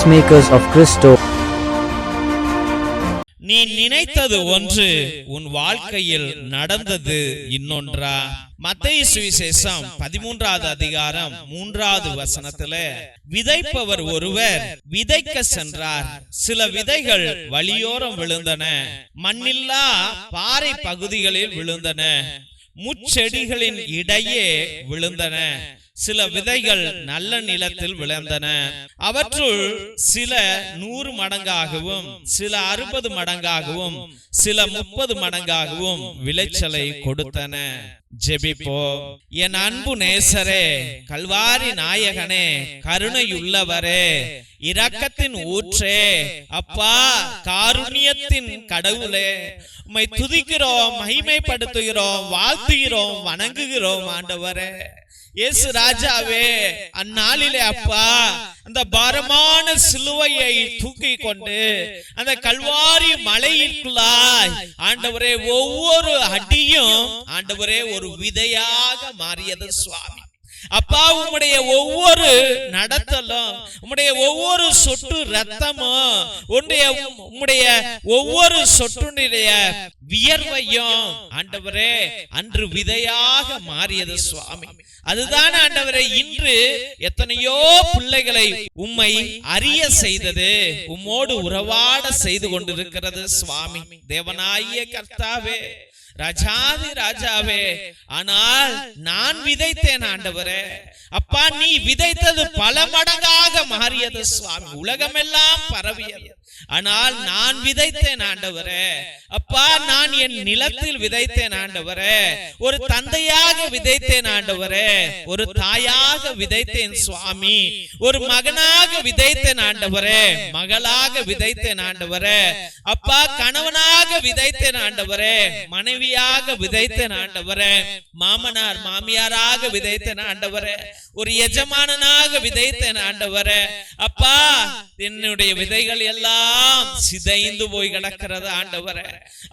Peacemakers of Christo. நீ நினைத்தது ஒன்று, உன் வாழ்க்கையில் நடந்தது இன்னொன்றா? மத்தேயு சுவிசேஷம் 13வது அதிகாரம் 3வது வசனத்துல, விதைப்பவர் ஒருவர் விதைக்க சென்றார். சில விதைகள் வழியோரம் விழுந்தன, மண்ணில்லா பாறை பகுதிகளில் விழுந்தன, முச்செடிகளின் இடையே விழுந்தன. சில விதைகள் நல்ல நிலத்தில் விளைந்தன. அவற்றுள் சில 100 மடங்காகவும், சில 60 மடங்காகவும், சில 30 மடங்காகவும் விளைச்சலை கொடுத்தன. ஜெபிப்போம். என் அன்பு நேசரே, கல்வாரி நாயகனே, கருணையுள்ளவரே, இரக்கத்தின் ஊற்றே, அப்பா காருண்யத்தின் கடவுளே, உம்மை துதிக்கிறோம், மகிமைப்படுத்துகிறோம், வாழ்த்துகிறோம், வணங்குகிறோம் ஆண்டவரே. இயேசு ராஜாவே, அந்நாளிலே அப்பா அந்த பாரமான சிலுவையை தூக்கி கொண்டு அந்த கல்வாரி மலையிற்குள்ளாய் ஆண்டவரே ஒவ்வொரு அடியும் ஆண்டவரே ஒரு விதையாக மாறியது சுவாமி. அப்பா, உம்முடைய ஒவ்வொரு நடத்தலும், உம்முடைய ஒவ்வொரு சொட்டு ரத்தமும், உம்முடைய ஒவ்வொரு சொட்டுடைய வியர்வையும் ஆண்டவரே அன்று விதையாக மாறியது சுவாமி. அதுதான் ஆண்டவரே இன்று எத்தனையோ பிள்ளைகளை உம்மை அறிய செய்தது, உம்மோடு உறவாட செய்து கொண்டிருக்கிறது சுவாமி. தேவனாகிய கர்த்தாவே, ராஜாதி ராஜாவே, ஆனால் நான் விதைத்தேன் ஆண்டவரே. அப்பா, நீ விதைத்தது பல மடங்காக மாறியது சுவாமி, உலகமெல்லாம் பரவியது. ஆனால் நான் விதைத்தேன் ஆண்டவரே. அப்பா, நான் என் நிலத்தில் விதைத்தேன் ஆண்டவரே. ஒரு தந்தையாக விதைத்தேன் ஆண்டவரே, ஒரு தாயாக விதைத்தேன் சுவாமி, ஒரு மகனாக விதைத்தேன் ஆண்டவரே, மகளாக விதைத்தேன் ஆண்டவரே. அப்பா, கணவனாக விதைத்தேன் ஆண்டவரே, மனைவியாக விதைத்தேன் ஆண்டவரே, மாமனார் மாமியாராக விதைத்தேன் ஆண்டவரே, ஒரு எஜமானனாக விதைத்தேன் ஆண்டவரே. அப்பா, என்னுடைய விதைகள் எல்லாம் சிதைந்து போய் கிடக்கிறது ஆண்டவரே.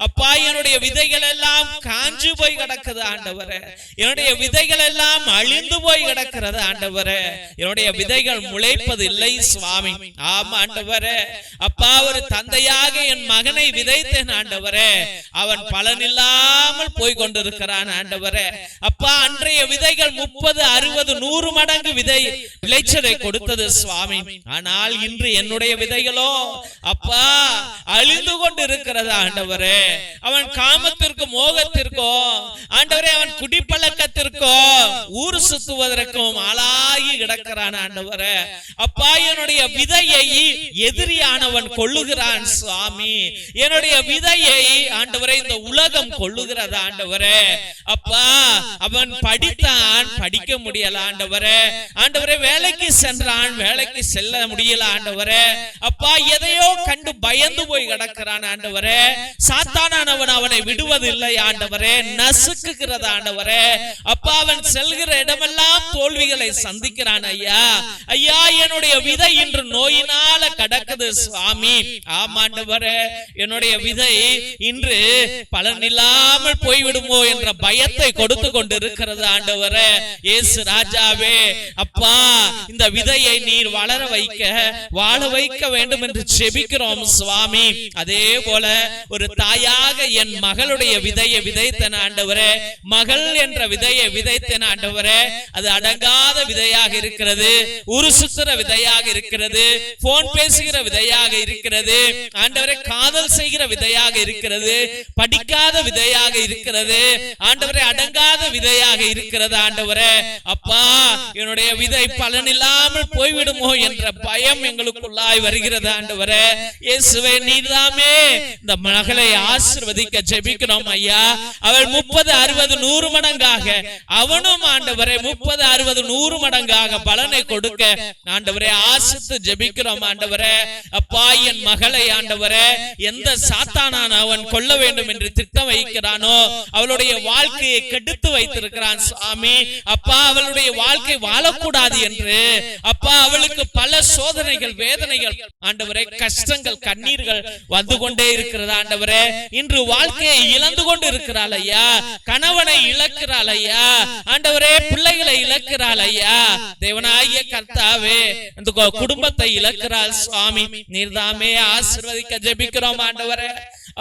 அப்பா, என்னுடைய விதைகள் எல்லாம் காஞ்சு போய் கிடக்குது ஆண்டவரே. என்னுடைய விதைகள் எல்லாம் அழிந்து போய் கிடக்கிறது ஆண்டவரே. என்னுடைய விதைகள் முளைப்பது இல்லை சுவாமி. ஆமா ஆண்டவரே. அப்பா, ஒரு தந்தையாக என் மகனை விதைத்தேன் ஆண்டவரே, அவன் பலனில்லாமல் போய் கொண்டிருக்கிறான் ஆண்டவரே. அப்பா, அன்றைய விதைகள் 30, 60, 100 மடங்கு விளைச்சலை கொடுத்தது சுவாமி. ஆனால் இன்று என்னுடைய விதைகளோ அப்பா அழிந்து கொண்டு இருக்கிறது ஆண்டவரே. அவன் காமத்திற்கு, மோகத்திற்கோ ஆண்டவரே, அவன் குடிப்பழக்கத்திற்கோ, ஊர் சுத்துவதற்கும் ஆளாகி கிடக்கிறான் ஆண்டவரே. அப்பா, என்னுடைய விதையை எதிரியானவன் கொள்ளுகிறான் சுவாமி. என்னுடைய விதையை ஆண்டவரே இந்த உலகம் கொள்ளுகிறது ஆண்டவரே. அப்பா, அவன் படித்தான், படிக்க முடியல ஆண்டவரே. ஆண்டவரே, வேலைக்கு சென்றான், வேலைக்கு செல்ல முடியல ஆண்டவரே. அப்பா, எதையோ கண்டு பயந்து போய் கிடக்கிறான் ஆண்டவரே. சாத்தானானவன் அவனை விடுவதில்லை ஆண்டவரே, நசுக்குகிறது ஆண்டவரே. அப்பா, அவன் செல்கிற இடமெல்லாம் தோல்விகளை சந்திக்கிறான் ஐயா. ஐயா, என்னுடைய விதை இன்று நோயினால கடக்குது சுவாமி. ஆமாண்டவரே, என்னுடைய விதை இன்று பலனில்லாமல் போய்விடுமோ என்ற பயத்தை கொடுத்து கொண்டு இருக்கிறது ஆண்டவரே. இயேசு ராஜாவே, அப்பா, இந்த விதையை நீர் வளர வைக்க, வாழ வைக்க வேண்டும் என்று ஜெபிக்கிறோம் சுவாமி. அதே போல ஒரு தாயாக என் மகளுடைய விதையை விதைத்தேன் ஆண்டவரே, மகள் என்ற விதையை விதைத்தேன் ஆண்டவரே. அது அடங்காத விதையாக இருக்கிறது, உரு சுத்துற விதையாக இருக்கிறது, போன் பேசுகிற விதையாக இருக்கிறது ஆண்டவரே, காதல் செய்கிற விதையாக இருக்கிறது, படிக்காத விதையாக இருக்கிறது ஆண்டவரே, அடங்காத விதையாக இருக்கிறது ஆண்டவரே. அப்பா, என்னுடைய விதை பலனில்லாமல் போய்விடுமோ என்ற பயம் எங்களுக்குள்ளாய் வருகிறது ஆண்டவரே. இயேசுவே, நீர்தாமே இந்த மகளை ஆசீர்வதிக்க ஜெபிக்கிறோம் ஐயா. அவள் 30, 60, 100 மடங்காக, அவனும் ஆண்டவரே 30, 60, 100 மடங்காக பலனை கொடுக்க ஆண்டவரே ஆசித்து ஜெபிக்கிறோம் ஆண்டவரே. அப்பா, என் மகளை ஆண்டவரே எந்த சாத்தானான அவன் கொல்ல வேண்டும் என்று திட்டம் வைக்கிறானோ, அவளுடைய வாழ்க்கையை கெடுத்து வைத்திருக்கிறான் சுவாமி. அப்பா, அவளுடைய வாழ்க்கை வாழக்கூடாது என்று அப்பா அவளுக்கு பல சோதனைகள் வேதனைகள் ஆண்டவரே, கஷ்டங்கள், கண்ணீர்கள் வந்து கொண்டே இருக்கிறது ஆண்டவரே. இன்று வாழ்க்கையை இழந்து கொண்டு இருக்கிறாள் ஐயா, கணவனை இழக்கிறாள் ஐயா ஆண்டவரே, பிள்ளைகளை இழக்கிறாள் ஐயா. தேவனாகிய கர்த்தாவே, அந்த குடும்பத்தை இழக்கிறாள் சுவாமி. நீர்தாமே ஆசீர்வதிக்க ஜெபிக்கிறோம் ஆண்டவரே.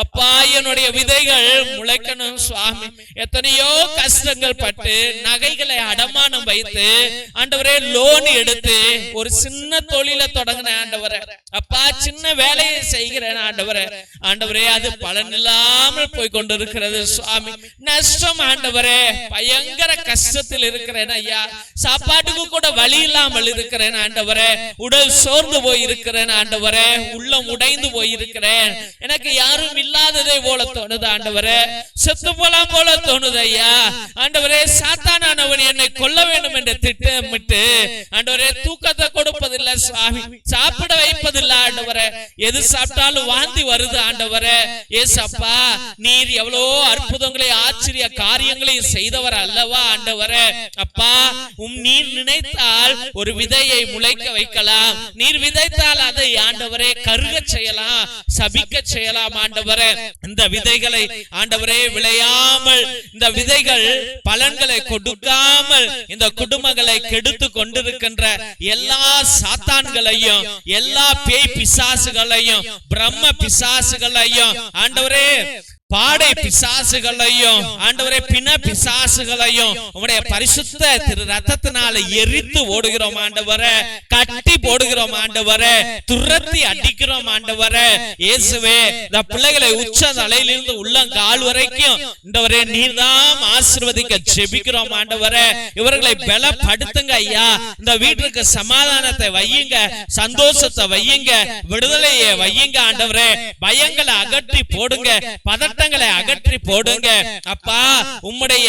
அப்பா, என்னுடைய விதைகள் முளைக்கணும் சுவாமி. எத்தனையோ கஷ்டங்கள் பட்டு நகைகளை அடமானம் வைத்து ஆண்டவரே லோன் எடுத்து ஒரு சின்ன தொழிலை தொடங்கின ஆண்டவரே. அப்பா, சின்ன வேலையை செய்கிறேன் ஆண்டவரே. ஆண்டவரே, அது பலன் இல்லாமல் போய் கொண்டிருக்கிறது சுவாமி. நஷ்டம் ஆண்டவரே, பயங்கர கஷ்டத்தில் இருக்கிறேன் ஐயா. சாப்பாட்டுக்கு கூட வழி இல்லாமல் இருக்கிறேன் ஆண்டவரே. உடல் சோர்ந்து போய் இருக்கிறேன் ஆண்டவரே. உள்ளம் உடைந்து போய் இருக்கிறேன். எனக்கு யாரும் இல்லாததை போல தோணுது ஆண்டவரே. செத்து போலாம் போல தோணுது ஐயா ஆண்டவரே. சாத்தானானவன் என்னை கொல்ல வேண்டும் என்று திட்டமிட்டு ஆண்டவரே தூக்கத்தை கொடுப்பதில்லை சுவாமி, சாப்பிட வைப்பதில்லை ஆண்டவரே. எது சாப்பிட்டாலும் வாந்தி வருது ஆண்டவரே. ஏசப்பா, நீர் எவ்வளவோ அற்புதங்களை ஆச்சரிய காரியங்களையும் செய்தவர் அல்லவா ஆண்டவரே. அப்பா, நீர் நினைத்தால் ஒரு விதையை முளைக்க வைக்கலாம். நீர் விதைத்தால் அதை ஆண்டவரே கருக செய்யலாம், சபிக்க செய்யலாம் ஆண்டவரே. இந்த விதைகளை ஆண்டவரே விளையாமல், இந்த விதைகள் பலன்களை கொடுக்காமல் இந்த குடும்பங்களை கெடுத்து கொண்டிருக்கின்ற எல்லா சாத்தான்களையும், எல்லா பேய் பிசாசுகளையும், பிரம்ம பிசாசுகளையும் ஆண்டவரே, பாடை பிசாசுகளையும் ஆண்டவரே, பிண பிசாசுகளையும் உம்முடைய பரிசுத்த திரு ரத்தத்தினால எரித்து ஓடுகிறோம் ஆண்டவரே. கட்டி போடுகிறோம் ஆண்டவரே. துரத்தி அடிக்கிறோம் ஆண்டவரே. இயேசுவே, இந்த பிள்ளைகளை உச்ச தலையிலிருந்து உள்ளங்கால் வரைக்கும் ஆண்டவரே நீர்தான் ஆசீர்வதிக்க ஜெபிக்கிறோம் ஆண்டவரே. இவர்களை பலப்படுத்துங்க ஐயா. இந்த வீட்டுக்கு சமாதானத்தை வையுங்க, சந்தோஷத்தை வையுங்க, விடுதலையை வையுங்க ஆண்டவரே. பயங்களை அகற்றி போடுங்க, பதட்டங்களை அகற்றி போடுங்க அப்பா. உம்முடைய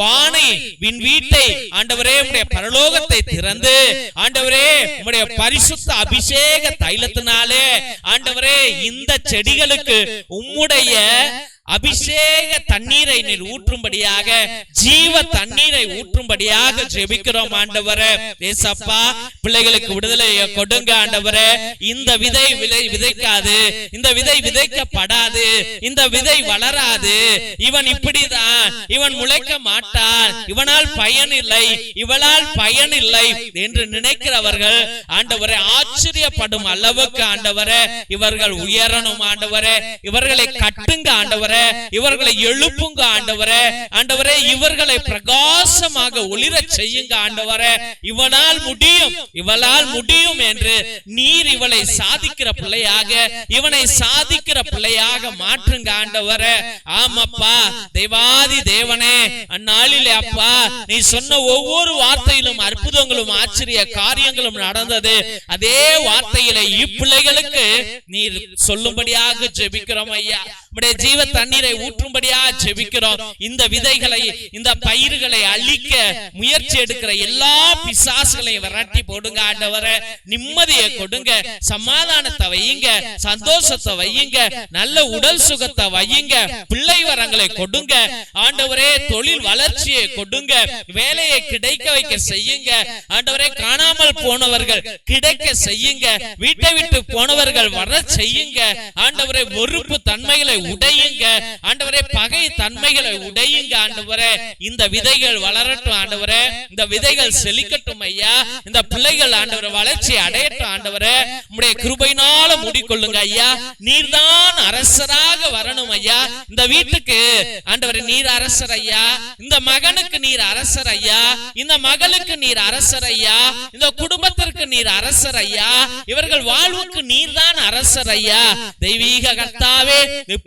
வானை வின் வீட்டை ஆண்டவரே, உம்முடைய பரலோகத்தை திறந்து ஆண்டவரே, உம்முடைய பரிசுத்த அபிஷேக தைலத்தினாலே ஆண்டவரே இந்த செடிகளுக்கு உம்முடைய அபிஷேக தண்ணீரை நீர் ஊற்றும்படியாக, ஜீவ தண்ணீரை ஊற்றும்படியாக ஜெபிக்கிறோம் ஆண்டவரே. ஏசப்பா, பிள்ளைகளுக்கு விடுதலையை கொடுங்க ஆண்டவரே. இந்த விதை விதைக்காது, இந்த விதை விதைக்கப்படாது, இந்த விதை வளராது, இவன் இப்படிதான், இவன் முளைக்க மாட்டான், இவனால் பயன் இல்லை, இவளால் பயன் இல்லை என்று நினைக்கிறவர்கள் ஆண்டவரே ஆச்சரியப்படும் அளவுக்கு ஆண்டவரே இவர்கள் உயரணும் ஆண்டவரே. இவர்களை கட்டுங்க ஆண்டவரே, இவர்களை எழுப்புங்க ஆண்டவரே. ஆண்டவரே, இவர்களை பிரகாசமாக ஒளிரச் செய்யுங்க ஆண்டவரே. இவனால் முடியும், இவளால் முடியும் என்று நீர் இவளை சாதிக்கிற பிள்ளையாக, இவனை சாதிக்கிற பிள்ளையாக மாற்றுங்க ஆண்டவரே. ஆமாப்பா, தேவாதி தேவனே, அந்நாளிலே அப்பா நீ சொன்ன ஒவ்வொரு வார்த்தையிலும் அற்புதங்களும் ஆச்சரிய காரியங்களும் நடந்தது. அதே வார்த்தையிலே இப்பிள்ளைகளுக்கு நீர் சொல்லும்படியாக ஜெபிக்கிறோம் ஐயா. உம்முடைய ஜீவ தண்ணீரை ஊற்றும்படியாக ஜெபிக்கிறோம். இந்த விதைகளை, இந்த பயிர்களை அழிக்க முயற்சி எடுக்கிற எல்லா பிசாசுகளையும் விரட்டி போடுங்க ஆண்டவரே. நிம்மதியை கொடுங்க, சமாதானத்தை வையுங்க, சந்தோஷத்தை வையுங்க, நல்ல உடல் சுகத்தை வையுங்க, பிள்ளை வரங்களை கொடுங்க ஆண்டவரே. தொழில் வளர்ச்சியை கொடுங்க, வேலையை கிடைக்க வைக்க செய்யுங்க ஆண்டவரே. காணாமல் போனவர்கள் கிடைக்க செய்யுங்க, வீட்டை விட்டு போனவர்கள் வர செய்யுங்க ஆண்டவரே. வெறுப்பு தன்மைகளை உடையுங்க ஆண்டவரே, பகை தன்மைகளை உடையுங்க ஆண்டவரே. இந்த விதைகள் வளரட்டும் ஆண்டவரே, இந்த விதைகள் செழிக்கட்டும் ஐயா. இந்த பிள்ளைகள் ஆண்டவரே வளர்ச்சி அடையட்டும் ஆண்டவரே. உம்முடைய கிருபையினால மூடிக்கொள்ளுங்க ஐயா. நீர்தான் அரசராக வரணும் ஐயா. இந்த வீட்டுக்கு ஆண்டவரே நீர் அரசர் ஐயா. இந்த மகனுக்கு நீர் அரசர் ஐயா. இந்த மகளுக்கு நீர் அரசர் ஐயா. இந்த குடும்பத்திற்கு நீர் அரசர் ஐயா. இவர்கள் வாழ்வுக்கு நீர்தான் அரசர் ஐயா. தெய்வீக கர்த்தாவே,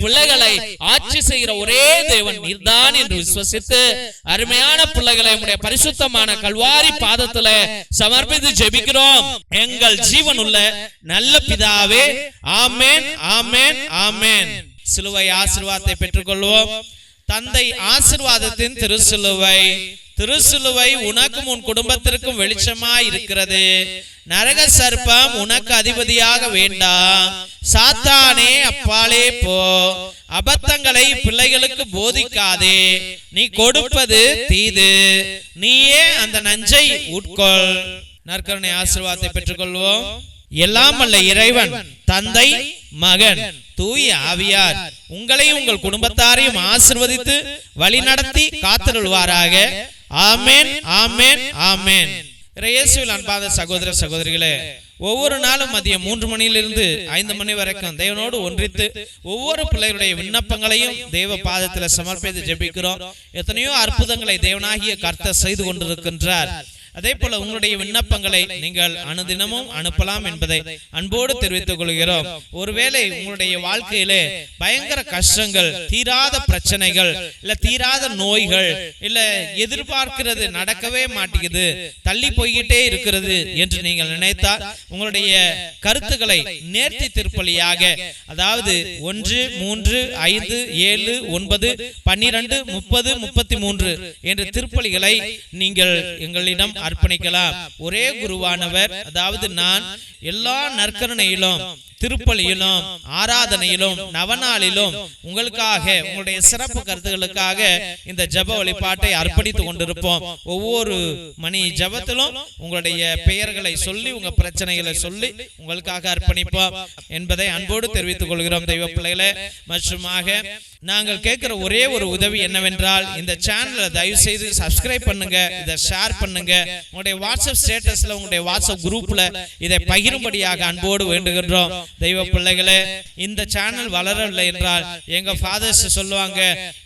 பிள்ளைகளை ஆட்சி செய்கிற ஒரே தேவன் நீர்தான் என்று விசுவசித்து அருமையான பிள்ளைகளை உம்முடைய பரிசுத்தமான கல்வாரி பாதத்துல சமர்ப்பித்து ஜெபிக்கிறோம் எங்கள் ஜீவனுள்ள நல்ல பிதாவே. ஆமென், ஆமென், ஆமென். சிலுவை ஆசீர்வாதத்தை பெற்றுக்கொள்வோம். தந்தை ஆசீர்வாதத்தின் திருசிலுவை, திருசிலுவை உனக்கும் உன் குடும்பத்திற்கும் வெளிச்சமாய் இருக்கிறது. நரக சர்ப்பம் உனக்கு அதிபதியாக வேண்டாம். சாத்தானே அப்பாலே போ. அபத்தங்களை பிள்ளைகளுக்கு போதிக்காதே. நீ கொடுப்பது தீது, நீயே அந்த நஞ்சை உட்கொள். நற்கருணை ஆசீர்வாதத்தை பெற்றுக்கொள்வோம். எல்லாம் வல்ல இறைவன், தந்தை, மகன், தூய ஆவியார் உங்களையும் உங்கள் குடும்பத்தாரையும் ஆசீர்வதித்து வழிநடத்தி காத்தருள்வாராக. ஆமென், ஆமென், ஆமென். இயேசுவில் அன்பான சகோதர சகோதரிகளே, ஒவ்வொரு நாளும் மதியம் 3 மணியிலிருந்து 5 மணி வரைக்கும் தேவனோடு ஒன்றித்து ஒவ்வொரு பிள்ளைகளுடைய விண்ணப்பங்களையும் தேவ பாதத்தில் சமர்ப்பித்து ஜெபிக்கிறோம். எத்தனையோ அற்புதங்களை தேவனாகிய கர்த்தர் செய்து கொண்டிருக்கின்றார். அதே போல உங்களுடைய விண்ணப்பங்களை நீங்கள் அனுதினமும் அனுப்பலாம் என்பதை அன்போடு தெரிவித்துக் கொள்கிறோம். ஒருவேளை உங்களுடைய வாழ்க்கையிலே பயங்கர கஷ்டங்கள், தீராத பிரச்சனைகள், இல்ல தீராத நோய்கள், இல்ல எதிர்பார்க்கிறது நடக்கவே மாட்டேங்குது, தள்ளி போய்கிட்டே இருக்கிறது என்று நீங்கள் நினைத்தால் உங்களுடைய கருத்துக்களை நேர்த்தி திருப்பலியாக, அதாவது 1, 3, 5, 7, 9, 12, 30, 33 என்ற திருப்பலிகளை நீங்கள் எங்களிடம் அர்ப்பணிக்கலாம். ஒரே குருவானவர், அதாவது நான் எல்லா நற்கருணையிலும், திருப்பலியிலும், ஆராதனையிலும், நவநாளிலும் உங்களுக்காக, உங்களுடைய சிறப்பு கருத்துகளுக்காக இந்த ஜெப வழிபாட்டை அர்ப்பணித்துக் கொண்டிருப்போம். ஒவ்வொரு மணி ஜெபத்திலும் உங்களுடைய பெயர்களை சொல்லி, உங்க பிரச்சனைகளை சொல்லி உங்களுக்காக அர்ப்பணிப்போம் என்பதை அன்போடு தெரிவித்துக் கொள்கிறோம் தெய்வ பிள்ளைகளே. மற்றுமாக நாங்கள் கேட்கிற ஒரே ஒரு உதவி என்னவென்றால், இந்த சேனலை தயவு செய்து சப்ஸ்கிரைப் பண்ணுங்க, இதை ஷேர் பண்ணுங்க, உங்களுடைய வாட்ஸ்அப் ஸ்டேட்டஸ்ல, உங்களுடைய வாட்ஸ்அப் குரூப்ல இதை பகிரும்படியாக அன்போடு வேண்டுகின்றோம் தெய்வ பிள்ளைகளே. இந்த சேனல் வளரவில்லை என்றால் எங்க ஃபாதர்ஸ் சொல்லுவாங்க,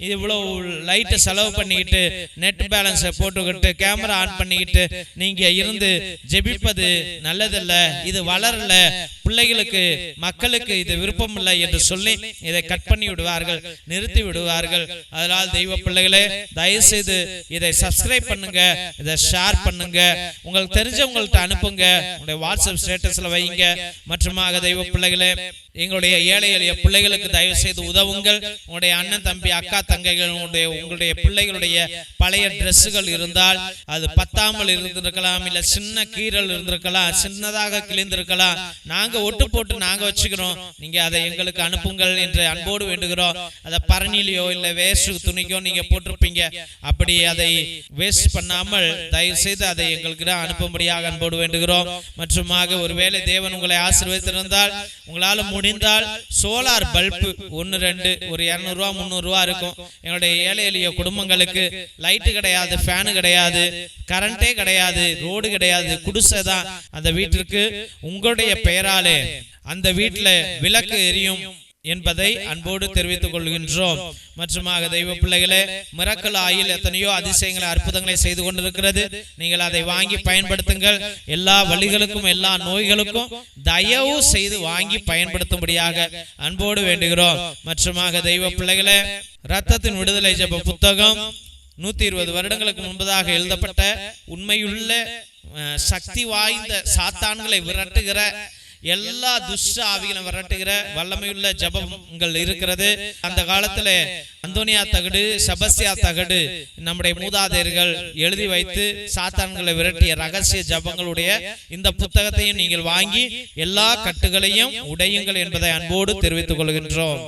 இவ்வளவு லைட் செலவு பண்ணிக்கிட்டு, நெட் பேலன்ஸ் போட்டுக்கிட்டு, கேமரா ஆன் பண்ணிக்கிட்டு நீங்க இருந்து ஜெபிப்பது நல்லதல்ல, இது வளரல, பிள்ளைகளுக்கு, மக்களுக்கு இது விருப்பம் இல்லை என்று சொல்லி இதை கட் பண்ணி விடுவார்கள், நிறுத்தி விடுவார்கள். அதனால் தெய்வ பிள்ளைகளே, தயவு செய்து இதை சப்ஸ்கிரைப் பண்ணுங்க, இதை ஷேர் பண்ணுங்க, உங்களுக்கு தெரிஞ்சவங்கள்ட்ட அனுப்புங்க, உங்களுடைய வாட்ஸ்அப் ஸ்டேட்டஸ்ல வைங்க. மற்றுமாக தெய்வ பிள்ளைகளே, எங்களுடைய ஏழை எளிய பிள்ளைகளுக்கு தயவு செய்து உதவுங்கள். உங்களுடைய அண்ணன், தம்பி, அக்கா, தங்கைகள், உங்களுடைய பிள்ளைகளுடைய பழைய டிரெஸ்ஸுகள் இருந்தால் அது பத்தாமல் இருந்திருக்கலாம், இல்ல சின்ன கீறல் இருந்திருக்கலாம், சின்னதாக கிழிந்திருக்கலாம், நாங்க ஒட்டு போட்டு நாங்க வச்சுக்கிறோம், நீங்க அதை எங்களுக்கு அனுப்புங்கள் என்று அன்போடு வேண்டுகிறோம். அதை பரணிலையோ இல்ல வேஸ்ட் துணிக்கோ நீங்க போட்டிருப்பீங்க, அப்படி அதை வேஸ்ட் பண்ணாமல் தயவு செய்து அதை எங்களுக்கு அனுப்பும்படியாக அன்போடு வேண்டுகிறோம். மற்றுமாக ஒருவேளை தேவன் உங்களை ஆசீர்வதித்திருந்தால், உங்களால் முடிந்தால் சோலார் பல்பு 1, 2 ஒரு 200 ரூபா 300 ரூபா இருக்கும். எங்களுடைய ஏழை எளிய குடும்பங்களுக்கு லைட்டு கிடையாது, ஃபேனு கிடையாது, கரண்டே கிடையாது, ரோடு கிடையாது, குடிசை தான் அந்த வீட்டிற்கு, உங்களுடைய பெயராலே அந்த வீட்டில் விளக்கு எரியும் என்பதை அன்போடு தெரிவித்துக் கொள்கின்றோம். மற்றுமாக தெய்வ பிள்ளைகளே, மிரக்கல் ஆயில் எத்தனையோ அதிசயங்களை, அற்புதங்களை செய்து கொண்டிருக்கிறது. நீங்கள் அதை வாங்கி பயன்படுத்துங்கள். எல்லா வழிகளுக்கும், எல்லா நோய்களுக்கும் தயவு செய்து வாங்கி பயன்படுத்தும்படியாக அன்போடு வேண்டுகிறோம். மற்றுமாக தெய்வ பிள்ளைகளே, இரத்தத்தின் விடுதலை ஜெப புத்தகம் 120 வருடங்களுக்கு முன்பதாக எழுதப்பட்ட உண்மையுள்ள, சக்தி வாய்ந்த, சாத்தான்களை விரட்டுகிற, எல்லா துஷ்ட ஆவிகளை விரட்டுகிற வல்லமையுள்ள ஜபங்கள் இருக்கிறது. அந்த காலத்துல அந்தோனியா தகடு, செபஸ்தியா தகடு நம்முடைய மூதாதையர்கள் எழுதி வைத்து சாத்தான்களை விரட்டிய ரகசிய ஜபங்களுடைய இந்த புத்தகத்தையும் நீங்கள் வாங்கி எல்லா கட்டுகளையும் உடையுங்கள் என்பதை அன்போடு தெரிவித்துக் கொள்கின்றோம்.